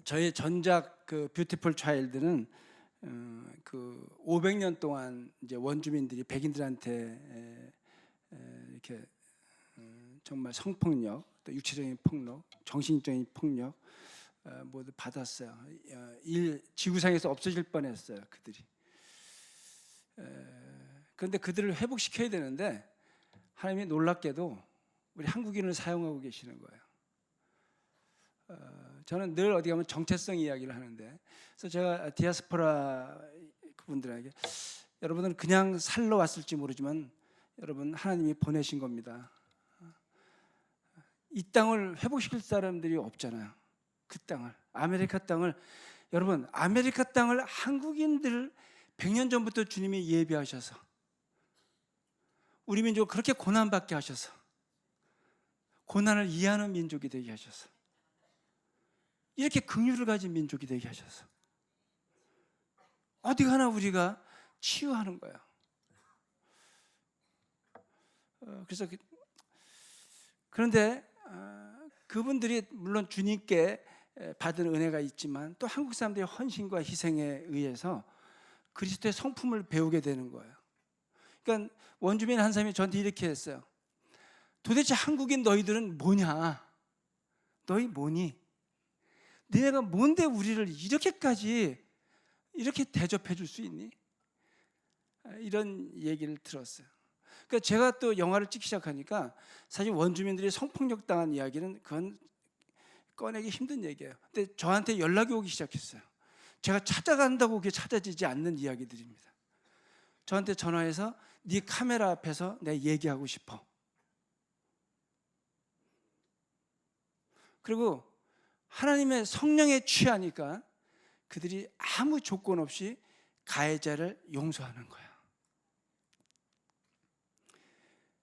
저의 전작 그 뷰티풀 차일드는 그 500년 동안 이제 원주민들이 백인들한테 이렇게 정말 성폭력, 또 육체적인 폭력, 정신적인 폭력 모두 받았어요. 지구상에서 없어질 뻔했어요, 그들이. 그런데 그들을 회복시켜야 되는데 하나님이 놀랍게도 우리 한국인을 사용하고 계시는 거예요. 저는 늘 어디 가면 정체성 이야기를 하는데, 그래서 제가 디아스포라 그분들에게 여러분은 그냥 살러 왔을지 모르지만 여러분 하나님이 보내신 겁니다. 이 땅을 회복시킬 사람들이 없잖아요. 그 땅을, 아메리카 땅을, 여러분 아메리카 땅을 한국인들 100년 전부터 주님이 예비하셔서 우리 민족을 그렇게 고난받게 하셔서 고난을 이해하는 민족이 되게 하셔서 이렇게 긍휼을 가진 민족이 되게 하셔서 어디 가나 우리가 치유하는 거예요. 그래서 그런데 그분들이 물론 주님께 받은 은혜가 있지만 또 한국 사람들의 헌신과 희생에 의해서 그리스도의 성품을 배우게 되는 거예요. 그러니까 원주민 한 사람이 저한테 이렇게 했어요. 도대체 한국인 너희들은 뭐냐? 너희 뭐니? 너네가 뭔데 우리를 이렇게까지 이렇게 대접해 줄 수 있니? 이런 얘기를 들었어요. 그러니까 제가 또 영화를 찍기 시작하니까 사실 원주민들이 성폭력 당한 이야기는 그건 꺼내기 힘든 얘기예요. 근데 저한테 연락이 오기 시작했어요. 제가 찾아간다고 그게 찾아지지 않는 이야기들입니다. 저한테 전화해서 네 카메라 앞에서 내가 얘기하고 싶어. 그리고 하나님의 성령에 취하니까 그들이 아무 조건 없이 가해자를 용서하는 거야.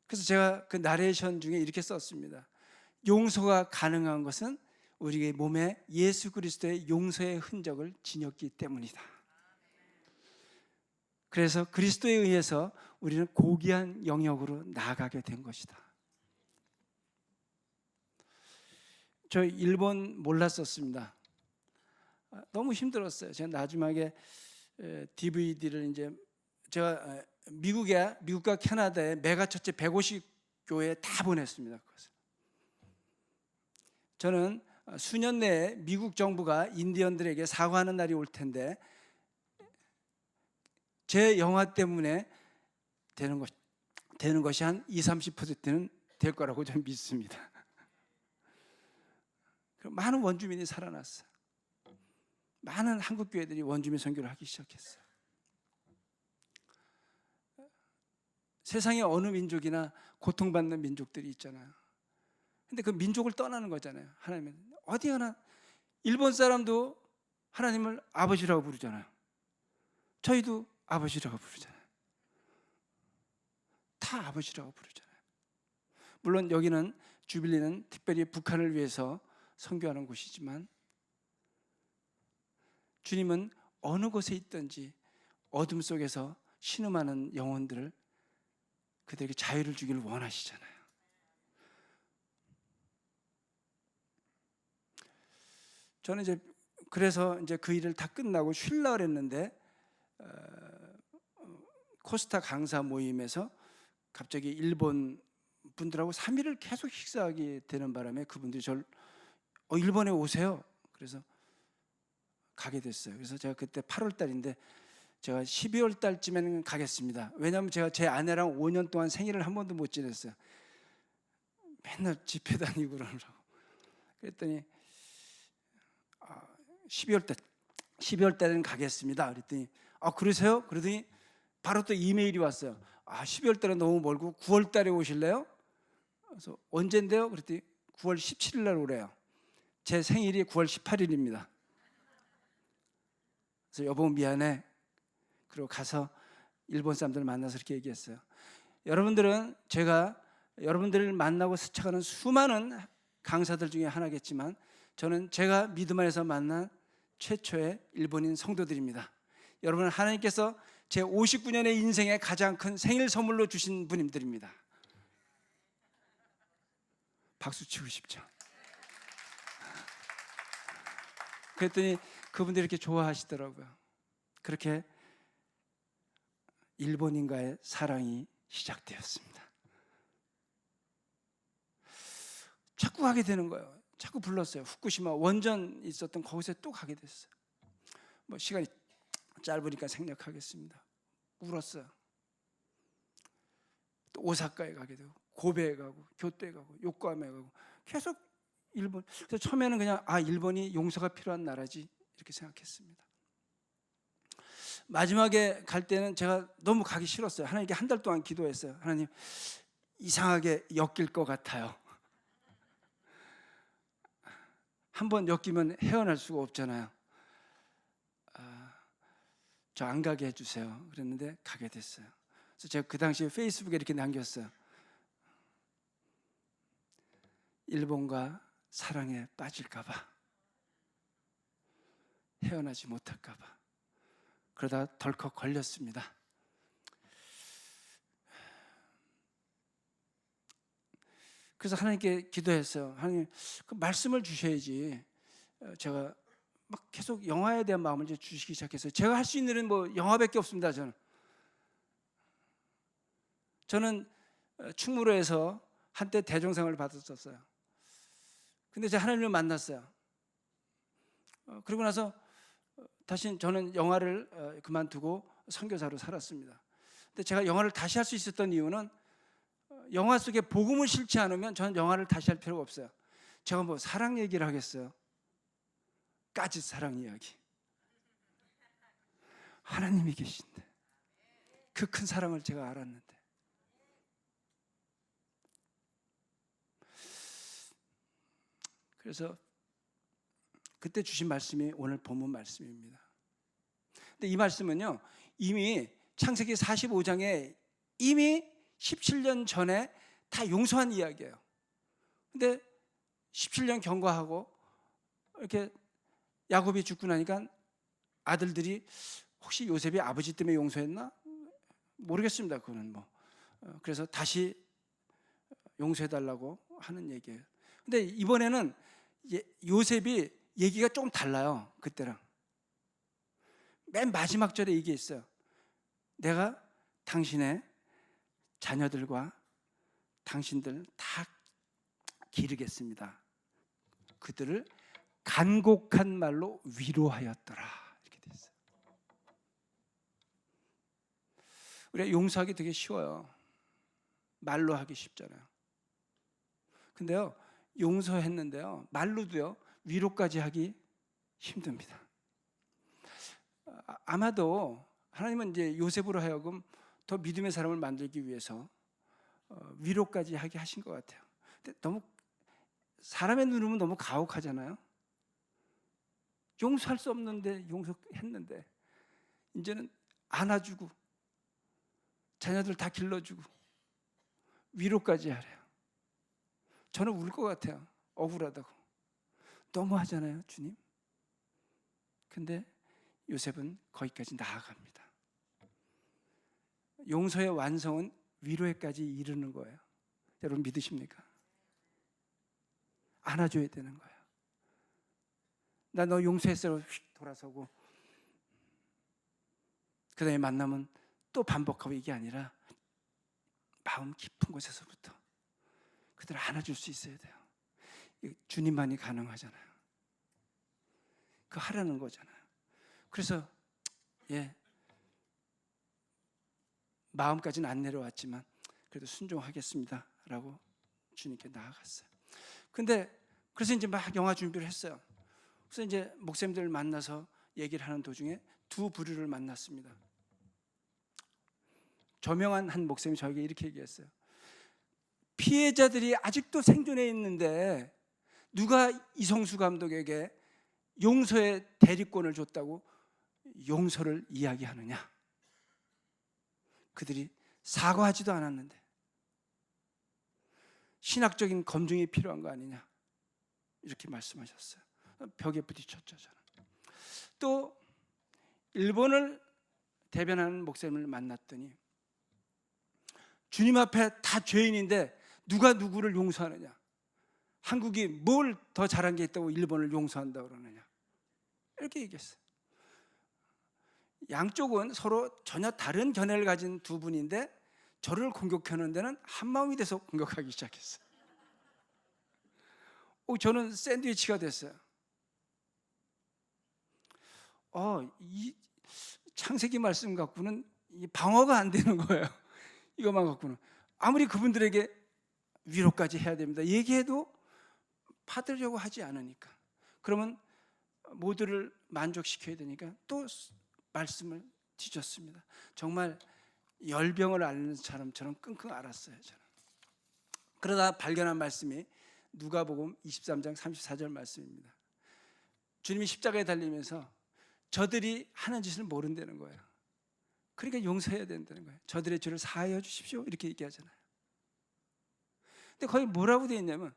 그래서 제가 그 나레이션 중에 이렇게 썼습니다. 용서가 가능한 것은 우리의 몸에 예수 그리스도의 용서의 흔적을 지녔기 때문이다. 그래서 그리스도에 의해서 우리는 고귀한 영역으로 나아가게 된 것이다. 저 일본 몰랐었습니다. 너무 힘들었어요. 제가 마지막에 DVD를 이제 제가 미국과 캐나다의 메가처치 150교회에 다 보냈습니다. 그것을. 저는 수년 내에 미국 정부가 인디언들에게 사과하는 날이 올 텐데 제 영화 때문에 되는 것이 한 20-30%는 될 거라고 저는 믿습니다. 많은 원주민이 살아났어요. 많은 한국 교회들이 원주민 선교를 하기 시작했어요. 세상에 어느 민족이나 고통받는 민족들이 있잖아요. 근데 그 민족을 떠나는 거잖아요. 하나님은 어디 가나 일본 사람도 하나님을 아버지라고 부르잖아요. 저희도 아버지라고 부르잖아요. 다 아버지라고 부르잖아요. 물론 여기는 주빌리는 특별히 북한을 위해서 선교하는 곳이지만 주님은 어느 곳에 있든지 어둠 속에서 신음하는 영혼들을 그들에게 자유를 주기를 원하시잖아요. 저는 이제 그래서 이제 그 일을 다 끝나고 쉬려고 했는데 코스타 강사 모임에서 갑자기 일본 분들하고 3일을 계속 식사하게 되는 바람에 그분들이 저를 일본에 오세요. 그래서 가게 됐어요. 그래서 제가 그때 8월 달인데 제가 12월 달쯤에는 가겠습니다. 왜냐하면 제가 제 아내랑 5년 동안 생일을 한 번도 못 지냈어요. 맨날 집회 다니고 그러느라고. 그랬더니 12월 달에는 가겠습니다. 그랬더니 그러세요? 그러더니 바로 또 이메일이 왔어요. 12월 달에 너무 멀고 9월 달에 오실래요? 그래서 언젠데요? 그랬더니 9월 17일 날 오래요. 제 생일이 9월 18일입니다. 그래서 여보 미안해. 그리고 가서 일본 사람들을 만나서 이렇게 얘기했어요. 여러분들은 제가 여러분들을 만나고 스쳐가는 수많은 강사들 중에 하나겠지만 저는 제가 믿음 안에서 만난 최초의 일본인 성도들입니다. 여러분은 하나님께서 제 59년의 인생에 가장 큰 생일 선물로 주신 분들입니다. 박수 치고 싶죠. 그랬더니 그분들이 이렇게 좋아하시더라고요. 그렇게 일본인과의 사랑이 시작되었습니다. 자꾸 가게 되는 거예요. 자꾸 불렀어요. 후쿠시마 원전 있었던 거기서 또 가게 됐어요. 뭐 시간이 짧으니까 생략하겠습니다. 울었어요. 또 오사카에 가게 되고, 고베에 가고, 교토에 가고, 요코하마에 가고, 계속 일본. 그래서 처음에는 그냥 일본이 용서가 필요한 나라지 이렇게 생각했습니다. 마지막에 갈 때는 제가 너무 가기 싫었어요. 하나님께 한 달 동안 기도했어요. 하나님, 이상하게 엮일 것 같아요. 한번 엮이면 헤어날 수가 없잖아요. 저 안 가게 해주세요. 그랬는데 가게 됐어요. 그래서 제가 그 당시에 페이스북에 이렇게 남겼어요. 일본과 사랑에 빠질까봐, 헤어나지 못할까봐. 그러다 덜컥 걸렸습니다. 그래서 하나님께 기도했어요. 하나님, 그 말씀을 주셔야지. 제가 막 계속 영화에 대한 마음을 이제 주시기 시작했어요. 제가 할 수 있는 일은 뭐 영화밖에 없습니다. 저는 충무로에서 한때 대종상을 받았었어요. 근데 제가 하나님을 만났어요. 그러고 나서 다시 저는 영화를 그만두고 선교사로 살았습니다. 근데 제가 영화를 다시 할 수 있었던 이유는 영화 속에 복음을 실지 않으면 저는 영화를 다시 할 필요가 없어요. 제가 뭐 사랑 얘기를 하겠어요? 까짓 사랑 이야기. 하나님이 계신데, 그 큰 사랑을 제가 알았는데. 그래서 그때 주신 말씀이 오늘 본문 말씀입니다. 근데 이 말씀은요, 이미 창세기 45장에 이미 17년 전에 다 용서한 이야기예요. 근데 17년 경과하고 이렇게 야곱이 죽고 나니까 아들들이 혹시 요셉이 아버지 때문에 용서했나? 모르겠습니다. 그거는 뭐. 그래서 다시 용서해달라고 하는 얘기예요. 근데 이번에는 요셉이 얘기가 조금 달라요. 그때랑. 맨 마지막 절에 이게 있어요. 내가 당신의 자녀들과 당신들 다 기르겠습니다. 그들을 간곡한 말로 위로하였더라. 이렇게 돼 있어요. 우리가 용서하기 되게 쉬워요. 말로 하기 쉽잖아요. 근데요, 용서했는데요, 말로도요, 위로까지 하기 힘듭니다. 아마도 하나님은 이제 요셉으로 하여금 더 믿음의 사람을 만들기 위해서 위로까지 하게 하신 것 같아요. 근데 너무 사람의 눈으로는 너무 가혹하잖아요. 용서할 수 없는데 용서했는데 이제는 안아주고 자녀들 다 길러주고 위로까지 하래요. 저는 울 것 같아요. 억울하다고. 너무하잖아요, 주님. 근데 요셉은 거기까지 나아갑니다. 용서의 완성은 위로에까지 이르는 거예요. 여러분 믿으십니까? 안아줘야 되는 거예요. 나 너 용서했어요. 휙 돌아서고 그 다음에 만나면 또 반복하고 이게 아니라 마음 깊은 곳에서부터 그들을 안아줄 수 있어야 돼요. 주님만이 가능하잖아요. 그거 하라는 거잖아요. 그래서 마음까지는 안 내려왔지만 그래도 순종하겠습니다 라고 주님께 나아갔어요. 근데 그래서 이제 막 영화 준비를 했어요. 그래서 이제 목사님들 만나서 얘기를 하는 도중에 두 부류를 만났습니다. 저명한 한 목사님이 저에게 이렇게 얘기했어요. 피해자들이 아직도 생존해 있는데 누가 이성수 감독에게 용서의 대리권을 줬다고 용서를 이야기하느냐? 그들이 사과하지도 않았는데 신학적인 검증이 필요한 거 아니냐? 이렇게 말씀하셨어요. 벽에 부딪혔죠, 저는. 또 일본을 대변하는 목사님을 만났더니 주님 앞에 다 죄인인데 누가 누구를 용서하느냐? 한국이 뭘 더 잘한 게 있다고 일본을 용서한다고 그러느냐? 이렇게 얘기했어요. 양쪽은 서로 전혀 다른 견해를 가진 두 분인데 저를 공격하는 데는 한마음이 돼서 공격하기 시작했어요. 저는 샌드위치가 됐어요. 이 창세기 말씀 갖고는 방어가 안 되는 거예요. 이것만 갖고는 아무리 그분들에게 위로까지 해야 됩니다. 얘기해도 받으려고 하지 않으니까. 그러면 모두를 만족시켜야 되니까 또 말씀을 뒤졌습니다. 정말 열병을 앓는 사람처럼 끙끙 앓았어요. 저는. 그러다 발견한 말씀이 누가복음 23장 34절 말씀입니다. 주님이 십자가에 달리면서 저들이 하는 짓을 모른다는 거예요. 그러니까 용서해야 된다는 거예요. 저들의 죄를 사하여 주십시오 이렇게 얘기하잖아요. 근데 거기 뭐라고 되어 있냐면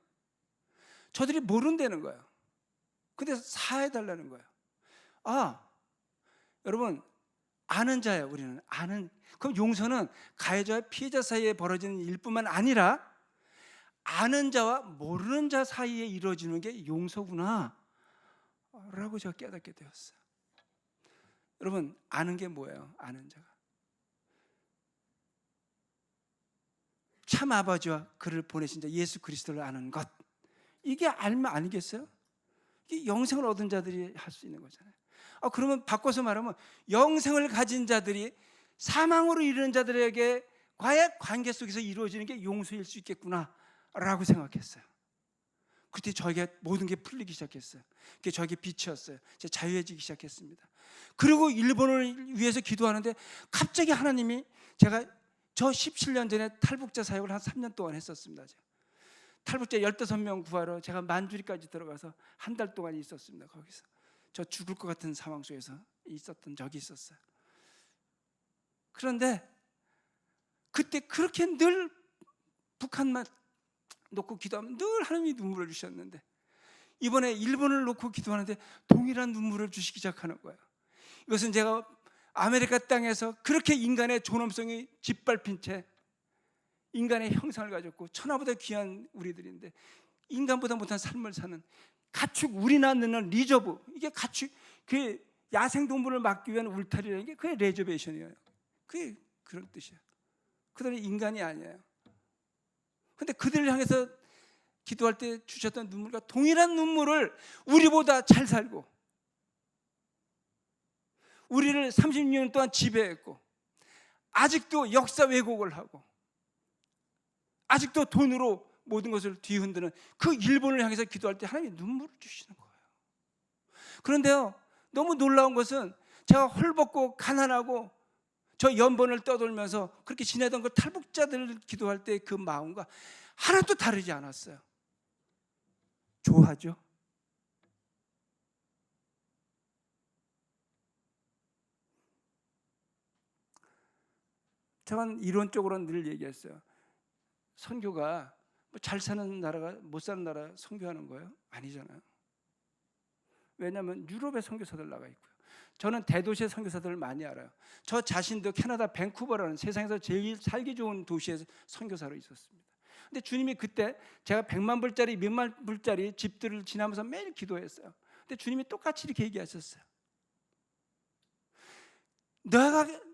저들이 모른다는 거예요. 근데 사해 달라는 거예요. 여러분 아는 자예요. 우리는 아는. 그럼 용서는 가해자와 피해자 사이에 벌어지는 일뿐만 아니라 아는 자와 모르는 자 사이에 이루어지는 게 용서구나 라고 제가 깨닫게 되었어요. 여러분 아는 게 뭐예요? 아는 자가 참 아버지와 그를 보내신 자 예수 그리스도를 아는 것, 이게 알면 아니겠어요? 이게 영생을 얻은 자들이 할 수 있는 거잖아요. 그러면 바꿔서 말하면 영생을 가진 자들이 사망으로 이르는 자들에게 과의 관계 속에서 이루어지는 게 용서일 수 있겠구나 라고 생각했어요. 그때 저에게 모든 게 풀리기 시작했어요. 그게 저에게 빛이었어요. 제 자유해지기 시작했습니다. 그리고 일본을 위해서 기도하는데 갑자기 하나님이, 저 17년 전에 탈북자 사역을 한 3년 동안 했었습니다. 탈북자 15명 구하러 제가 만주리까지 들어가서 한 달 동안 있었습니다. 거기서 저 죽을 것 같은 상황 속에서 있었던 적이 있었어요. 그런데 그때 그렇게 늘 북한만 놓고 기도하면 늘 하나님이 눈물을 주셨는데 이번에 일본을 놓고 기도하는데 동일한 눈물을 주시기 시작하는 거예요. 이것은 제가 아메리카 땅에서 그렇게 인간의 존엄성이 짓밟힌 채 인간의 형상을 가졌고 천하보다 귀한 우리들인데 인간보다 못한 삶을 사는 가축, 우리나 넣는 리저브, 이게 가축, 그 야생동물을 막기 위한 울타리라는 게 그게 레저베이션이에요. 그게 그런 뜻이에요. 그들은 인간이 아니에요. 근데 그들을 향해서 기도할 때 주셨던 눈물과 동일한 눈물을 우리보다 잘 살고 우리를 36년 동안 지배했고 아직도 역사 왜곡을 하고 아직도 돈으로 모든 것을 뒤흔드는 그 일본을 향해서 기도할 때 하나님이 눈물을 주시는 거예요. 그런데요, 너무 놀라운 것은 제가 헐벗고 가난하고 저 연번을 떠돌면서 그렇게 지내던 그 탈북자들 기도할 때 그 마음과 하나도 다르지 않았어요. 좋아하죠? 저는 이론적으로는 늘 얘기했어요. 선교가 잘 사는 나라가 못 사는 나라 선교하는 거예요? 아니잖아요. 왜냐하면 유럽에 선교사들 나가 있고요. 저는 대도시의 선교사들을 많이 알아요. 저 자신도 캐나다 밴쿠버라는 세상에서 제일 살기 좋은 도시에서 선교사로 있었습니다. 근데 주님이 그때 제가 100만 불짜리, 100만 불짜리 집들을 지나면서 매일 기도했어요. 근데 주님이 똑같이 이렇게 얘기하셨어요.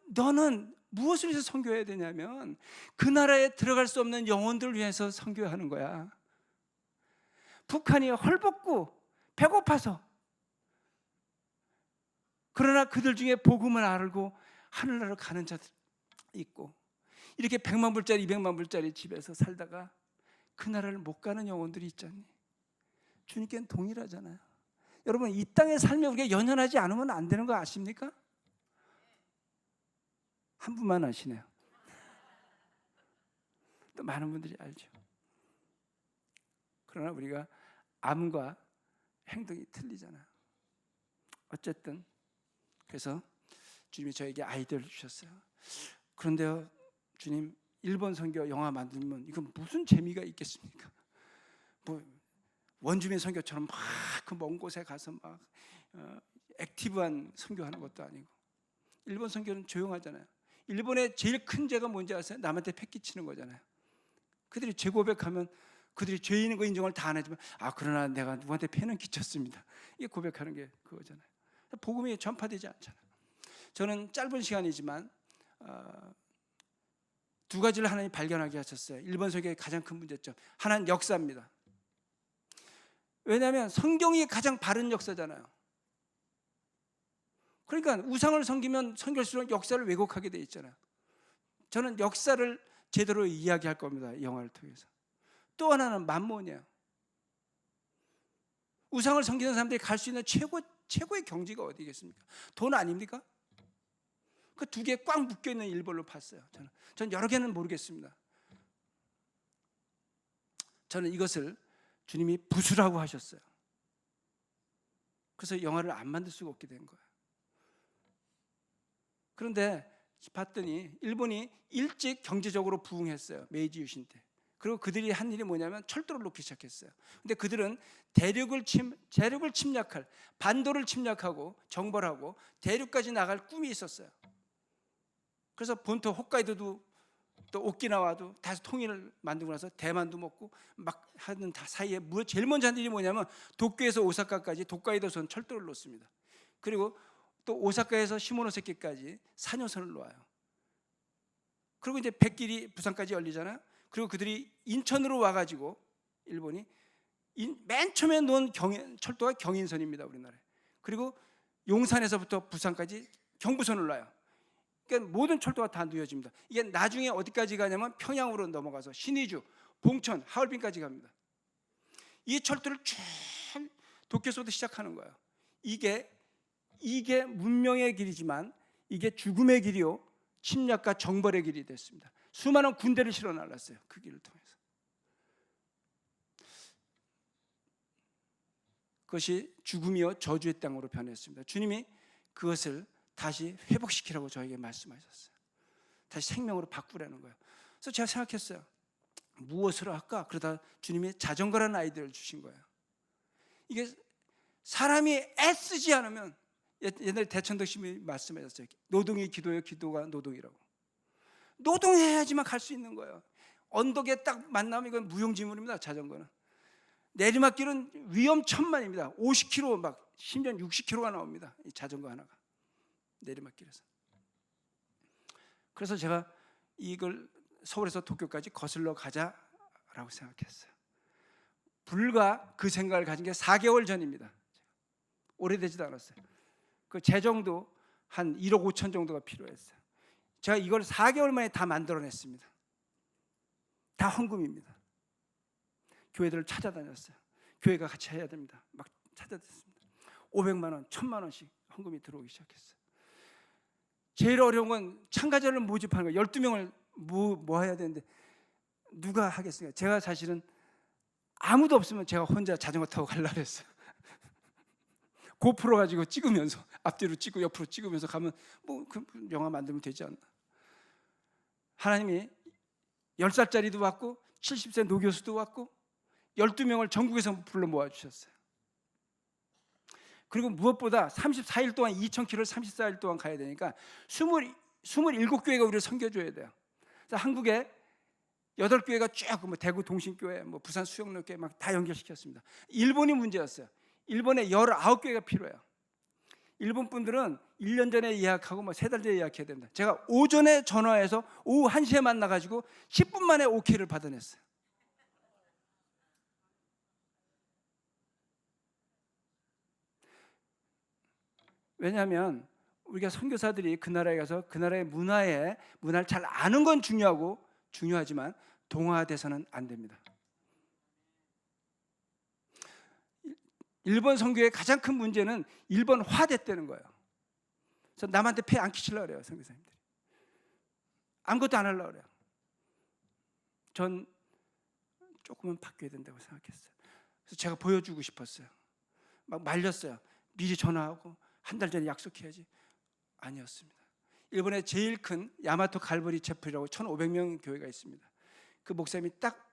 너는 무엇을 위해서 선교해야 되냐면 그 나라에 들어갈 수 없는 영혼들을 위해서 선교하는 거야. 북한이 헐벗고 배고파서, 그러나 그들 중에 복음을 알고 하늘나라로 가는 자들 있고, 이렇게 100만 불짜리 200만 불짜리 집에서 살다가 그 나라를 못 가는 영혼들이 있잖니. 주님께는 동일하잖아요. 여러분, 이 땅의 삶에 우리가 연연하지 않으면 안 되는 거 아십니까? 한 분만 아시네요. 또 많은 분들이 알죠. 그러나 우리가 암과 행동이 틀리잖아요. 어쨌든 그래서 주님이 저에게 아이디어를 주셨어요. 그런데요, 주님, 일본 선교 영화 만들면 이건 무슨 재미가 있겠습니까? 원주민 선교처럼 막 그 먼 곳에 가서 막 액티브한 선교하는 것도 아니고, 일본 선교는 조용하잖아요. 일본의 제일 큰 죄가 뭔지 아세요? 남한테 패기치는 거잖아요. 그들이 죄 고백하면 그들이 죄 있는 거 인정을 다 안 하지만 그러나 내가 누구한테 패는 끼쳤습니다. 이게 고백하는 게 그거잖아요. 복음이 전파되지 않잖아요. 저는 짧은 시간이지만 두 가지를 하나님 발견하게 하셨어요. 일본 설교의 가장 큰 문제점, 하나는 역사입니다. 왜냐하면 성경이 가장 바른 역사잖아요. 그러니까 우상을 섬기면 섬길수록 역사를 왜곡하게 돼 있잖아요. 저는 역사를 제대로 이야기할 겁니다, 이 영화를 통해서. 또 하나는 만몬이에요. 우상을 섬기는 사람들이 갈 수 있는 최고의 경지가 어디겠습니까? 돈 아닙니까? 그 두 개 꽉 묶여있는 일본을 봤어요. 저는 여러 개는 모르겠습니다. 저는 이것을 주님이 부수라고 하셨어요. 그래서 영화를 안 만들 수가 없게 된 거예요. 그런데 봤더니 일본이 일찍 경제적으로 부흥했어요. 메이지 유신 때. 그리고 그들이 한 일이 뭐냐면 철도를 놓기 시작했어요. 근데 그들은 대륙을 침략할, 반도를 침략하고 정벌하고 대륙까지 나갈 꿈이 있었어요. 그래서 본토 홋카이도도 또 오키나와도 다시 통일을 만들고 나서 대만도 먹고 막 하는 사이에 제일 먼저 한 일이 뭐냐면 도쿄에서 오사카까지 도카이도선 철도를 놓습니다. 그리고 또 오사카에서 시모노세키까지 산호선을 놓아요. 그리고 이제 백길이 부산까지 열리잖아요. 그리고 그들이 인천으로 와가지고 일본이 맨 처음에 놓은 철도가 경인선입니다, 우리나라에. 그리고 용산에서부터 부산까지 경부선을 놔요. 그러니까 모든 철도가 다 누여집니다. 이게 나중에 어디까지 가냐면 평양으로 넘어가서 신의주, 봉천, 하얼빈까지 갑니다. 이 철도를 쭉 도쿄에서부터 시작하는 거예요. 이게 문명의 길이지만 이게 죽음의 길이요, 침략과 정벌의 길이 됐습니다. 수많은 군대를 실어 날랐어요, 그 길을 통해서. 그것이 죽음이요 저주의 땅으로 변했습니다. 주님이 그것을 다시 회복시키라고 저에게 말씀하셨어요. 다시 생명으로 바꾸라는 거예요. 그래서 제가 생각했어요. 무엇을 할까? 그러다 주님이 자전거라는 아이디어를 주신 거예요. 이게 사람이 애쓰지 않으면, 옛날에 대천덕 씨이 말씀하셨어요. 노동이 기도예요, 기도가 노동이라고. 노동해야지만 갈 수 있는 거예요. 언덕에 딱 만나면 이건 무용지물입니다, 자전거는. 내리막길은 위험천만입니다. 50km 막 심지어 60km가 나옵니다, 이 자전거 하나가 내리막길에서. 그래서 제가 이걸 서울에서 도쿄까지 거슬러 가자라고 생각했어요. 불과 그 생각을 가진 게 4개월 전입니다. 오래되지도 않았어요. 그 재정도 한 1억 5천 정도가 필요했어요. 제가 이걸 4개월 만에 다 만들어냈습니다. 다 헌금입니다. 교회들을 찾아다녔어요. 교회가 같이 해야 됩니다. 막 찾아다녔습니다. 500만 원, 1000만 원씩 헌금이 들어오기 시작했어요. 제일 어려운 건 참가자를 모집하는 거예요. 12명을 모아야 되는데 누가 하겠습니까? 제가 사실은 아무도 없으면 제가 혼자 자전거 타고 가려고 했어요. 고프로 가지고 찍으면서 앞뒤로 찍고 옆으로 찍으면서 가면 그 영화 만들면 되지 않나. 하나님이 10살짜리도 왔고 70세 노교수도 왔고 12명을 전국에서 불러 모아주셨어요. 그리고 무엇보다 34일 동안 2,000km를 34일 동안 가야 되니까 27교회가 우리를 섬겨줘야 돼요. 그래서 한국에 8교회가 쭉 대구 동신교회, 부산 수영로교회 막 다 연결시켰습니다. 일본이 문제였어요. 일본에 19교회가 필요해요. 일본 분들은 1년 전에 예약하고 3달 전에 예약해야 됩니다. 제가 오전에 전화해서 오후 1시에 만나가지고 10분 만에 오케이를 받아냈어요. 왜냐하면 우리가 선교사들이 그 나라에 가서 그 나라의 문화를 잘 아는 건 중요하지만 동화돼서는 안 됩니다. 일본 선교의 가장 큰 문제는 일본화됐다는 거예요. 그래서 남한테 폐 안 끼치려고 그래요, 선교사님들이. 아무것도 안 하려고 그래요. 전 조금은 바뀌어야 된다고 생각했어요. 그래서 제가 보여주고 싶었어요. 막 말렸어요. 미리 전화하고 한 달 전에 약속해야지. 아니었습니다. 일본의 제일 큰 야마토 갈보리 채플이라고 1,500명 교회가 있습니다. 그 목사님이 딱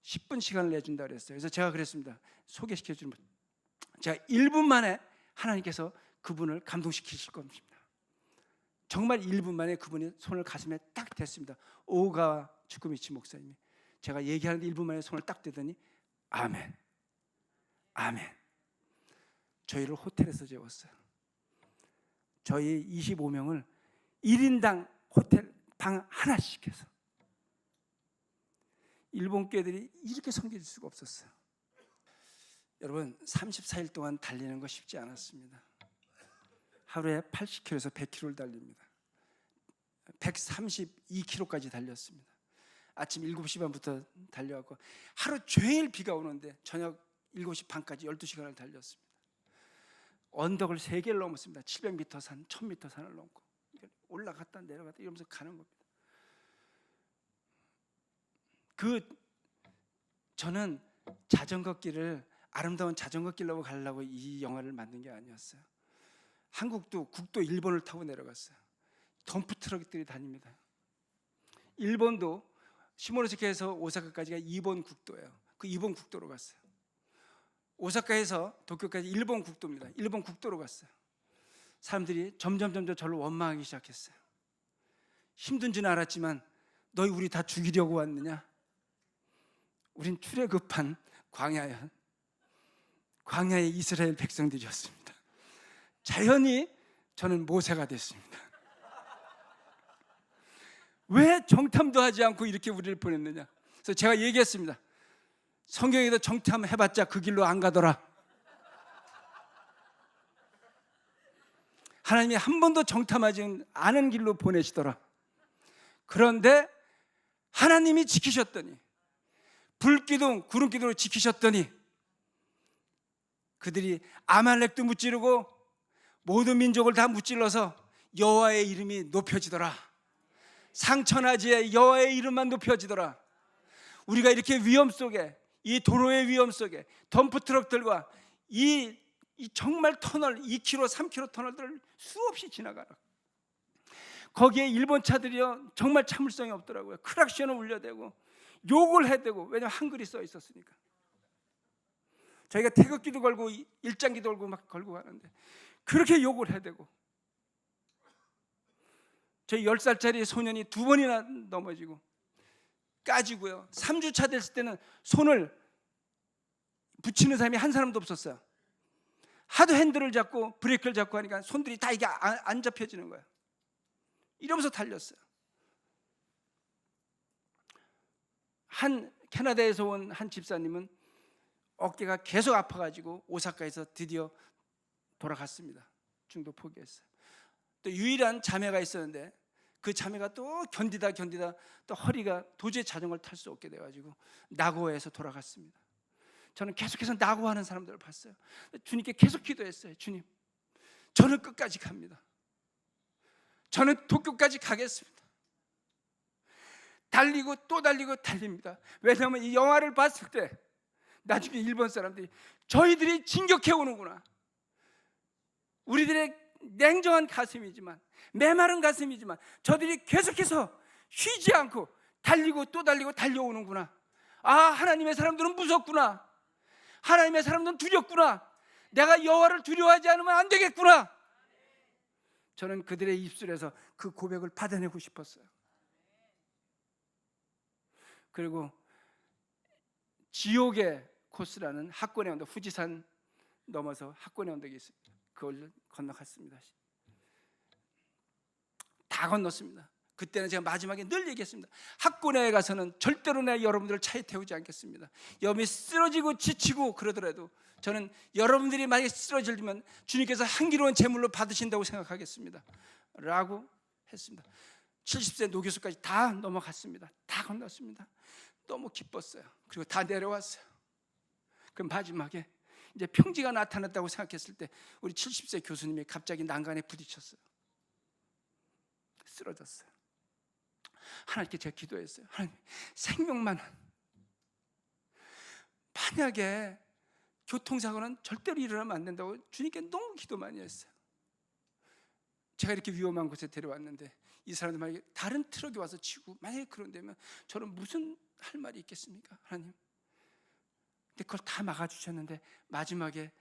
10분 시간을 내준다 그랬어요. 그래서 제가 그랬습니다. 소개시켜 주는 분. 제가 1분 만에 하나님께서 그분을 감동시키실 겁니다. 정말 1분 만에 그분이 손을 가슴에 딱 댔습니다. 오가와 주쿠미치 목사님이. 제가 얘기하는데 1분 만에 손을 딱 대더니 아멘, 아멘. 저희를 호텔에서 재웠어요. 저희 25명을 1인당 호텔 방 하나씩 해서, 일본 교회들이 이렇게 섬길 수가 없었어요. 여러분, 34일 동안 달리는 거 쉽지 않았습니다. 하루에 80km에서 100km를 달립니다. 132km까지 달렸습니다. 아침 7시 반부터 달려갖고 하루 종일 비가 오는데 저녁 7시 반까지 12시간을 달렸습니다. 언덕을 3개를 넘었습니다. 700m 산, 1000m 산을 넘고 올라갔다 내려갔다 이러면서 가는 겁니다. 저는 자전거 길을 아름다운 자전거 길로 가려고 이 영화를 만든 게 아니었어요. 한국도 국도 1번을 타고 내려갔어요. 덤프 트럭들이 다닙니다. 일본도 시모노세케에서 오사카까지가 2번 국도예요. 그 2번 국도로 갔어요. 오사카에서 도쿄까지 1번 국도입니다. 1번 국도로 갔어요. 사람들이 점점 저를 원망하기 시작했어요. 힘든 줄 알았지만 너희 우리 다 죽이려고 왔느냐? 우린 출애굽한 광야의 이스라엘 백성들이었습니다. 자연히 저는 모세가 됐습니다. 왜 정탐도 하지 않고 이렇게 우리를 보냈느냐? 그래서 제가 얘기했습니다. 성경에도 정탐해봤자 그 길로 안 가더라. 하나님이 한 번도 정탐하지 않은 길로 보내시더라. 그런데 하나님이 지키셨더니, 불기둥 구름기둥으로 지키셨더니 그들이 아말렉도 무찌르고 모든 민족을 다 무찔러서 여호와의 이름이 높여지더라. 상천하지에 여호와의 이름만 높여지더라. 우리가 이렇게 위험 속에, 이 도로의 위험 속에 덤프트럭들과 이 정말 터널 2km, 3km 터널들을 수없이 지나가라. 거기에 일본 차들이요 정말 참을성이 없더라고요. 크락션을 울려대고 욕을 해대고, 왜냐하면 한글이 써 있었으니까. 저희가 태극기도 걸고 일장기도 걸고 막 걸고 가는데 그렇게 욕을 해대고, 저희 10살짜리 소년이 2번이나 넘어지고 까지고요. 3주차 됐을 때는 손을 붙이는 사람이 한 사람도 없었어요. 하도 핸들을 잡고 브레이크를 잡고 하니까 손들이 다 이게 안 잡혀지는 거예요. 이러면서 달렸어요. 한 캐나다에서 온 한 집사님은 어깨가 계속 아파가지고 오사카에서 드디어 돌아갔습니다. 중도 포기했어요. 또 유일한 자매가 있었는데 그 자매가 또 견디다 또 허리가 도저히 자전거를 탈 수 없게 돼가지고 나고야에서 돌아갔습니다. 저는 계속해서 나고하는 사람들을 봤어요. 주님께 계속 기도했어요. 주님, 저는 끝까지 갑니다. 저는 도쿄까지 가겠습니다. 달리고 또 달리고 달립니다. 왜냐하면 이 영화를 봤을 때 나중에 일본 사람들이 저희들이 진격해 오는구나. 우리들의 냉정한 가슴이지만, 메마른 가슴이지만 저들이 계속해서 쉬지 않고 달리고 또 달리고 달려오는구나. 아, 하나님의 사람들은 무섭구나. 하나님의 사람들은 두렵구나. 내가 여호와를 두려워하지 않으면 안 되겠구나. 저는 그들의 입술에서 그 고백을 받아내고 싶었어요. 그리고 지옥의 코스라는 학권의 언덕, 후지산 넘어서 학권의 언덕이 있습니다. 그걸 건너갔습니다. 다 건넜습니다. 그때는 제가 마지막에 늘 얘기했습니다. 학군에 가서는 절대로 내가 여러분들을 차에 태우지 않겠습니다. 여러분이 쓰러지고 지치고 그러더라도 저는 여러분들이 만약에 쓰러지면 주님께서 향기로운 제물로 받으신다고 생각하겠습니다 라고 했습니다. 70세 노교수까지 다 넘어갔습니다. 다 건넜습니다. 너무 기뻤어요. 그리고 다 내려왔어요. 그럼 마지막에 이제 평지가 나타났다고 생각했을 때 우리 70세 교수님이 갑자기 난간에 부딪혔어요. 쓰러졌어요. 하나님께 제가 기도했어요. 하나님, 생명만, 만약에 교통사고는 절대로 일어나면 안 된다고 주님께 너무 기도 많이 했어요. 제가 이렇게 위험한 곳에 데려왔는데 이 사람들 만약에 다른 트럭이 와서 치고 만약에 그런다면 저는 무슨 할 말이 있겠습니까? 하나님. 근데 그걸 다 막아주셨는데 마지막에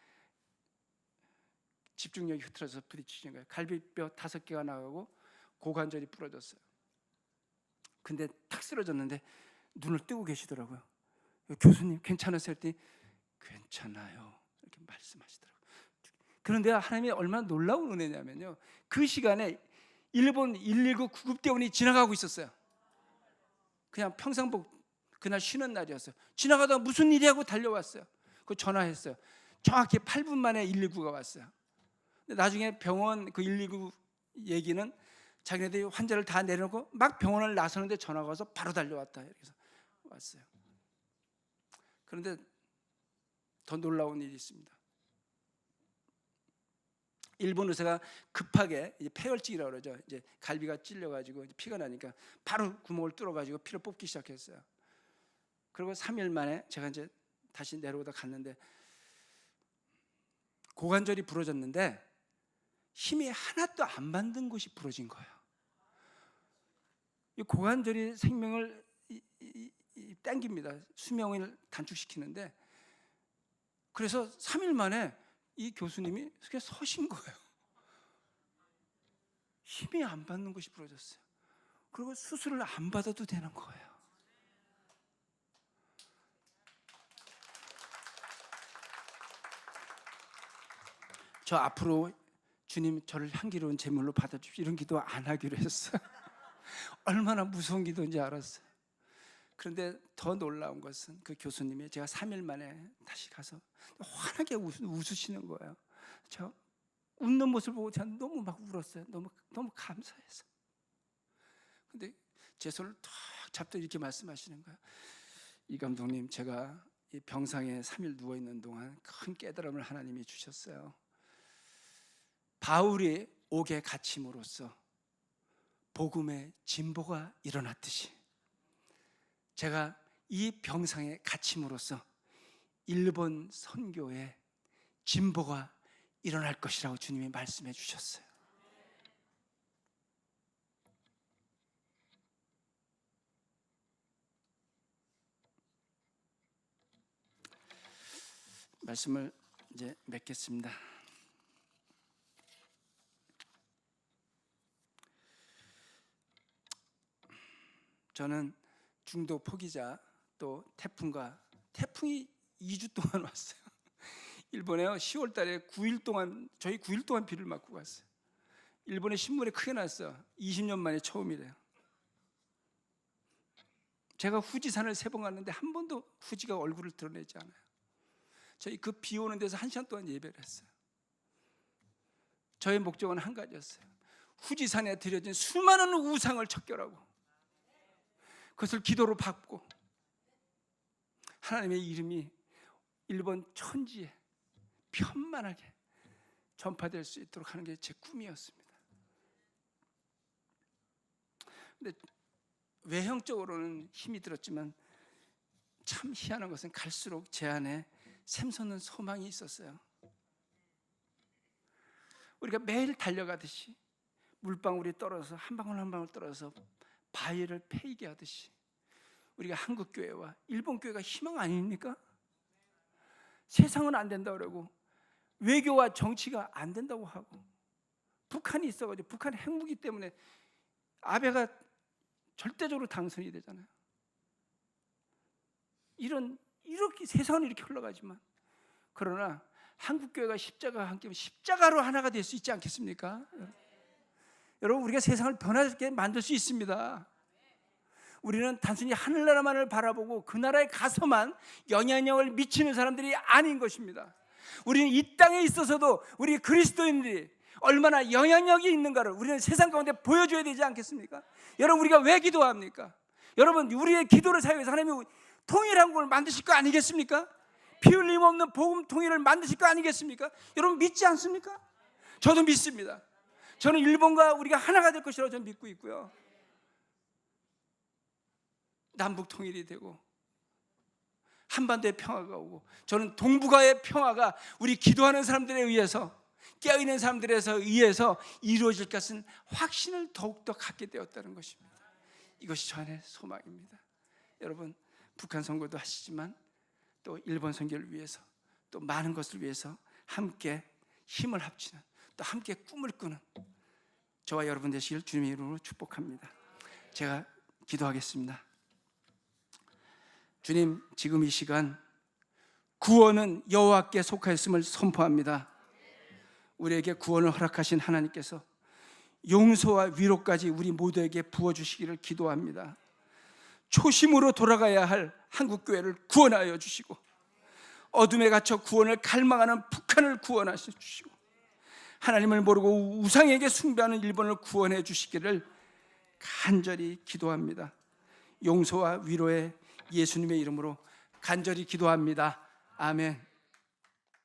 집중력이 흐트러져서 부딪히신 거예요. 갈비뼈 5개가 나가고 고관절이 부러졌어요. 근데 탁 쓰러졌는데 눈을 뜨고 계시더라고요. 교수님 괜찮으세요? 했더니 괜찮아요 이렇게 말씀하시더라고요. 그런데 하나님이 얼마나 놀라운 은혜냐면요, 그 시간에 일본 119 구급대원이 지나가고 있었어요. 그냥 평상복 그날 쉬는 날이었어요. 지나가다가 무슨 일이 하고 달려왔어요. 그 전화했어요. 정확히 8분 만에 119가 왔어요. 나중에 병원 그 119 얘기는 자기네들이 환자를 다 내려놓고 막 병원을 나서는데 전화가 와서 바로 달려왔다, 이렇게 해서 왔어요. 그런데 더 놀라운 일이 있습니다. 일본 의사가 급하게 폐혈증이라고 그러죠. 이제 갈비가 찔려가지고 피가 나니까 바로 구멍을 뚫어가지고 피를 뽑기 시작했어요. 그리고 3일 만에 제가 이제 다시 내려오다 갔는데 고관절이 부러졌는데 힘이 하나도 안 만든 곳이 부러진 거예요. 이 고관절이 생명을 당깁니다. 수명을 단축시키는데, 그래서 3일 만에 이 교수님이 그냥 서신 거예요. 힘이 안 받는 곳이 부러졌어요. 그리고 수술을 안 받아도 되는 거예요. 저 앞으로 주님 저를 향기로운 제물로 받아주십시오, 이런 기도 안 하기로 했어요. 얼마나 무서운 기도인지 알았어요. 그런데 더 놀라운 것은 그 교수님이 제가 3일 만에 다시 가서 환하게 웃으시는 거예요. 저 웃는 모습을 보고 제가 너무 막 울었어요. 너무 감사해서. 근데 제 손을 탁 잡더니 이렇게 말씀하시는 거예요. 이 감독님, 제가 이 병상에 3일 누워있는 동안 큰 깨달음을 하나님이 주셨어요. 바울이 옥에 갇힘으로써 복음의 진보가 일어났듯이 제가 이 병상에 갇힘으로써 일본 선교의 진보가 일어날 것이라고 주님이 말씀해 주셨어요. 말씀을 이제 맺겠습니다. 저는 중도 포기자, 또 태풍이 2주 동안 왔어요. 일본에요, 10월 달에 9일 동안, 저희 9일 동안 비를 맞고 갔어요. 일본의 신문에 크게 났어요. 20년 만에 처음이래요. 제가 후지산을 3번 갔는데 한 번도 후지가 얼굴을 드러내지 않아요. 저희 그 비 오는 데서 1시간 동안 예배를 했어요. 저의 목적은 한 가지였어요. 후지산에 드려진 수많은 우상을 척결하고 그것을 기도로 받고 하나님의 이름이 일본 천지에 편만하게 전파될 수 있도록 하는 게 제 꿈이었습니다. 근데 외형적으로는 힘이 들었지만 참 희한한 것은 갈수록 제 안에 샘솟는 소망이 있었어요. 우리가 매일 달려가듯이 물방울이 떨어져서 한 방울 한 방울 떨어져서 바위를 패이게 하듯이 우리가 한국 교회와 일본 교회가 희망 아닙니까? 세상은 안 된다고 그러고 외교와 정치가 안 된다고 하고 북한이 있어가지고 북한 핵무기 때문에 아베가 절대적으로 당선이 되잖아요. 이렇게 세상은 이렇게 흘러가지만, 그러나 한국 교회가 십자가와 함께하면 십자가로 하나가 될 수 있지 않겠습니까? 여러분, 우리가 세상을 변화되게 만들 수 있습니다. 우리는 단순히 하늘나라만을 바라보고 그 나라에 가서만 영향력을 미치는 사람들이 아닌 것입니다. 우리는 이 땅에 있어서도 우리 그리스도인들이 얼마나 영향력이 있는가를 우리는 세상 가운데 보여줘야 되지 않겠습니까? 여러분, 우리가 왜 기도합니까? 여러분, 우리의 기도를 사용해서 하나님이 통일한국을 만드실 거 아니겠습니까? 피 흘림 없는 복음 통일을 만드실 거 아니겠습니까? 여러분, 믿지 않습니까? 저도 믿습니다. 저는 일본과 우리가 하나가 될 것이라고 저는 믿고 있고요. 남북 통일이 되고 한반도의 평화가 오고, 저는 동북아의 평화가 우리 기도하는 사람들에 의해서, 깨어있는 사람들에 의해서 이루어질 것은 확신을 더욱더 갖게 되었다는 것입니다. 이것이 저 안의 소망입니다. 여러분, 북한 선거도 하시지만 또 일본 선교를 위해서, 또 많은 것을 위해서 함께 힘을 합치는, 또 함께 꿈을 꾸는 저와 여러분 되시길 주님의 이름으로 축복합니다. 제가 기도하겠습니다. 주님, 지금 이 시간 구원은 여호와께 속하였음을 선포합니다. 우리에게 구원을 허락하신 하나님께서 용서와 위로까지 우리 모두에게 부어주시기를 기도합니다. 초심으로 돌아가야 할 한국교회를 구원하여 주시고, 어둠에 갇혀 구원을 갈망하는 북한을 구원하여 주시고, 하나님을 모르고 우상에게 숭배하는 일본을 구원해 주시기를 간절히 기도합니다. 용서와 위로의 예수님의 이름으로 간절히 기도합니다. 아멘.